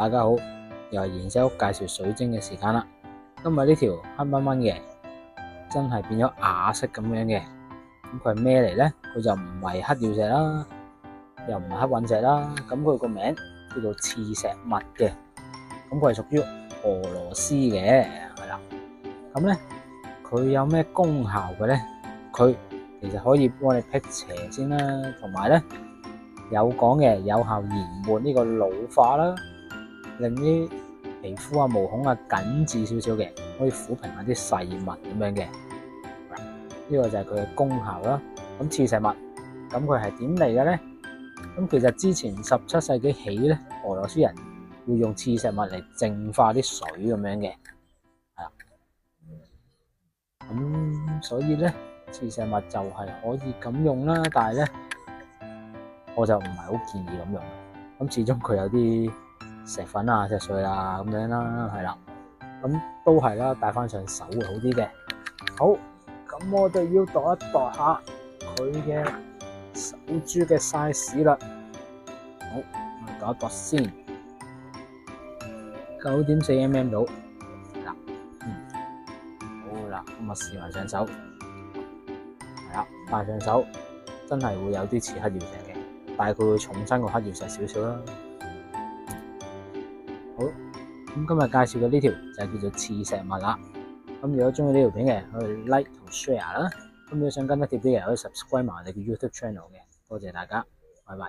大家好，又係賢者屋介紹水晶嘅時間啦。今日呢條黑蚊蚊嘅，真係變咗啞色咁樣嘅。咁佢係咩嚟咧？佢就唔係黑曜石啦，又唔係黑隕石啦。咁佢個名叫做刺石蜜嘅。咁佢係屬於俄羅斯嘅，係啦。咁咧，佢有咩功效嘅咧？佢其實可以幫你辟邪先啦，同埋咧有講嘅有效延緩呢個老化啦。令啲皮膚啊、毛孔啊緊緻少少嘅，可以撫平下啲細紋咁樣嘅。呢個就係佢嘅功效啦。咁刺石蜜，咁佢係點嚟嘅咧？咁其實之前17世紀起咧，俄羅斯人會用刺石蜜嚟淨化啲水咁樣嘅，係啦。咁所以咧，刺石蜜就係可以咁用啦，但係咧，我就唔係好建議咁用。咁始終佢有啲石粉啊、石碎啊咁樣啦，係啦，咁都係啦，戴翻上手會好啲嘅。好，咁我哋要度一度下佢嘅手珠嘅 size 啦。好，我哋度一度先，9.4mm 到，係啦，好啦，咁我試埋上手，係啦，戴上手真係會有啲似黑曜石嘅，但係佢會重身過黑曜石少少啦。好，咁今日介紹嘅呢條就係叫做刺石蜜啦。咁如果中意呢條片嘅，可以 like 同 share 啦。咁如果想跟得貼啲嘅，可以 subscribe 埋我哋嘅 YouTube channel 嘅。多謝大家，拜拜。